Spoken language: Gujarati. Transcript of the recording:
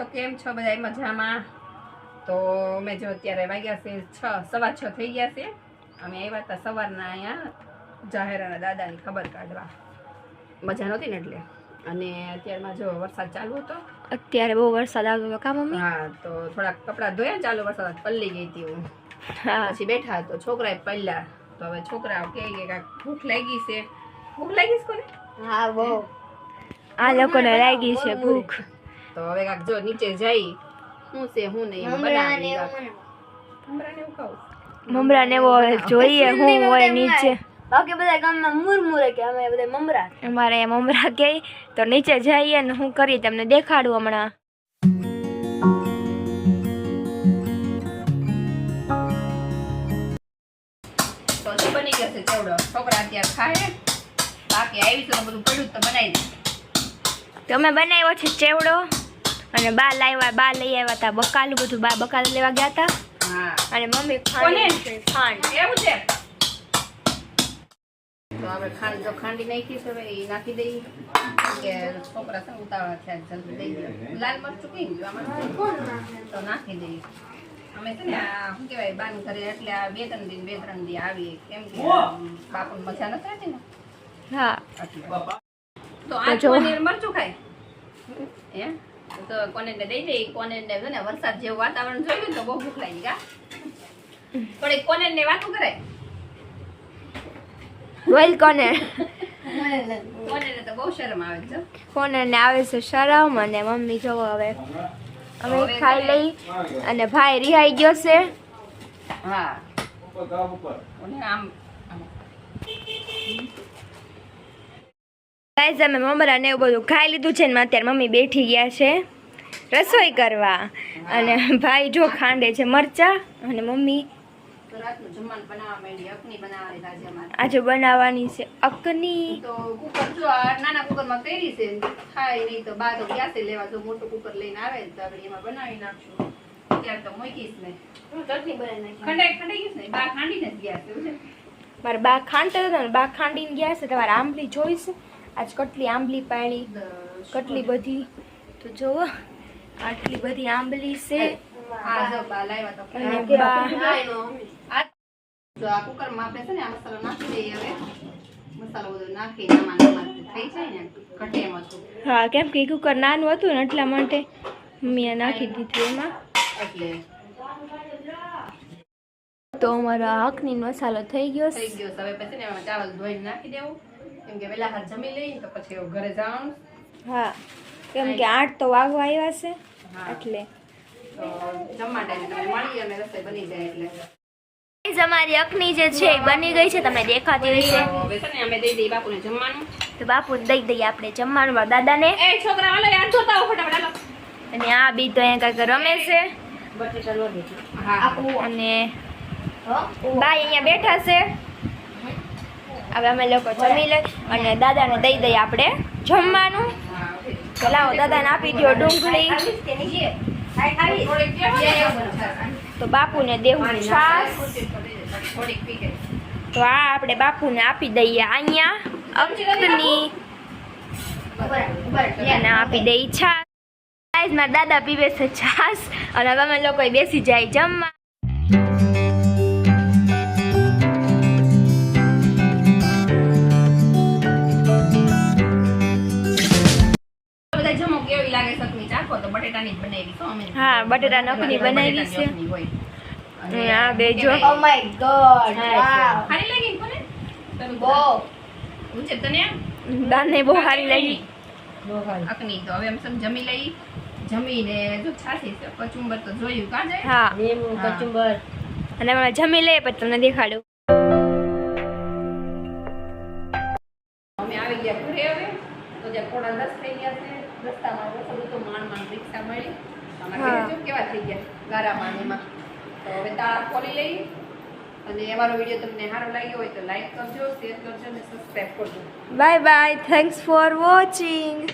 તો કેમ છો બધા મજામાં? તો અમે જો અત્યારે વાગ્યા છે 6:15 થઈ ગયા છે. અમે આવ્યા હતા સવારના અહીંયા જાહેરાના દાદાની ખબર કાઢવા. મજા નહોતી ને એટલે. અને અત્યારમાં જો વરસાદ ચાલુ હતો. અત્યારે બહુ વરસાદ આવતો હતો કા મમ્મી? હા, તો થોડાક કપડાં ધોયા, ચાલુ વરસાદ પલ્લી ગઈ હતી હું. પછી બેઠા તો છોકરાએ પલ્લા. તો હવે છોકરા કહે કે ભૂખ લાગી છે. ભૂખ લાગી છે કોને? હા, બહુ. આ લોકોને લાગી છે ભૂખ. તો હવે કાક જો નીચે જઈ શું છે શું નહીં બનાવી મમરાને એવું ખાવું. મમરાને એવો જોઈએ હું હોય નીચે. બાકી બધા ગામમાં મુરમુરે કે અમે બધા મમરા. અમારે મમરા કે તો નીચે જઈએ ને હું કરી તમને દેખાડું હમણાં. તો બની ગયો છે ચેવડો. છોકરા અત્યારે ખાય બાકી આવી તો બધું પડ્યું તો બનાવી દે. તમે બનાવ્યો છે ચેવડો અને બા લઈ આવ્યા હતા બકાલું બધું. બા બકાલું લેવા ગયા હતા. હા, અને મમ્મી ખાંડ એવું છે. તો આપણે ખાંડ જો ખાંડી નાખી છે હવે એ નાખી દઈ કે છોકરા છે ઉતાવળ થયા જલ્દી દઈ દે. લાલ મરચું કઈ ગયું આમાં તો નાખી દઈ. અમે છે ને આ શું કહેવાય બાનું ઘરે એટલે આ બે ત્રણ દી આવી કેમ કે બાપુને મજા નથી આવતી ને. હા, તો આ પનીર મરચું ખાય હે તો કોને દઈ દે. કોને ને વરસાદ જેવું વાતાવરણ જોયું તો બહુ ભૂખ લાગી કા થોડી કોને ને વાતો કરાય. બોલ કોને કોને તો બહુ શરમ આવે છે. કોને ને આવે છે શરમ. અને મમ્મી જોવો હવે અમે ખાઈ લઈ અને ભાઈ રિહાઈ ગયો છે. હા આમ ગાઈઝ અમે મમરા ને એવું બધું ખાઈ લીધું છે ને અત્યારે મમ્મી બેઠી ગયા છે રસોઈ કરવા. અને ભાઈ જો ખાંડે છે મરચા. અને મમ્મી તો રાતનું જમવાનું બનાવવા માંડી. અકની બનાવવાની આજે અમારે. આજે બનાવવાની છે અકની. તો કુકર જો આ નાના કુકરમાં કરી છે થાય નહીં તો બા તો ગેસે લેવા જો મોટું કુકર લઈને આવે તો આપણે એમાં બનાવી નાખશું. અત્યારે તો મૂકીશ ને ચટણી બનાવી નાખી. ખંડાઈ ગઈશ ને બા ખાંડીને જ ગયા છે એવું છે. મારા બા ખાંડતા હતા ને બા ખાંડીને ગયા છે. તમારે આંબલી જોઈશે? આજ કેટલી આંબલી પાણી કેટલી બધી. તો જોવો આટલી બધી આંબલી છે. આ જો બા લાવ્યા તો અને બા જો આ કુકરમાં આપણે છે ને આ મસાલો નાખી દઈએ. હવે મસાલો બધો નાખી નામાં થઈ જાય ને ઘટે એમાં છું. હા, કેમ કે કુકર નાનું હતું ને એટલા માટે મમ્મીએ નાખી દીધું એમાં. એટલે તો અમારો હકની મસાલો થઈ ગયો થઈ ગયો હવે પછી ને એમાં ચાવલ ધોઈને નાખી દેવું કેમ કે વેલા હાથ જમી લઈ તો પછી ઘરે જવાનું. હા, કેમ કે 8 તો વાગવા આવ્યા છે એટલે તો જમવા ટાઈમે તમે મળી અને રસોઈ બની જાય એટલે અમારી અકની જે છે એ બની ગઈ છે. તમને દેખાતી હશે. હવે છે ને અમે દઈ દઈએ બાપુને જમવાનું. તો બાપુ દઈ દઈએ આપણે જમવાનું મારા દાદાને. એ છોકરા વાલો યાદ જોતા આવો ફટાફટ હાલો. અને આ બી તો અહીંયા કાંઈક રમે છે. બટેટા લોટ હા અને બા અહીંયા બેઠા છે. હવે અમે લોકો જમી લઈ અને દાદાને દઈ દઈએ આપણે જમવાનું. તો લાવો દાદાને આપી દો ડુંગળી. તો બાપુને દેવું છાશ. તો આ આપણે બાપુને આપી દઈએ અહીંયા અકની અને આપી દઈએ છાશ. ગાઈઝ મારા દાદા પીવે છે છાશ અને અમે લોકો બેસી જાય જમવા. હા, બટેટા નકની બનાવી છે. આ બે જો ઓ માય ગોડ વાવ ખાલી લાગી કોને બહુ ઊંચે તને દાને બહુ સારી લાગી અકની. તો હવે અમે સમ જમી લઈ. જમીને જો છાસી છે કચુંબર તો જોયું કા જાય. હા, લીંબુ કચુંબર અને અમે જમી લઈએ પછી તમને દેખાડું. અમે આવી ગયા ઘરે. હવે તો જે 9:30 થઈ ગયા છે. રસ્તામાં બધું તો માંડ રિક્ષા મળી. અમારે જો કેવા થઈ ગયા ગારામાં એમાં. તો હવે તાળા ખોલી લઈ અને અમારો વિડીયો તમને સારો લાગ્યો હોય તો લાઈક કરજો, શેર કરજો અને સબસ્ક્રાઇબ કરજો. Bye bye. Thanks for watching.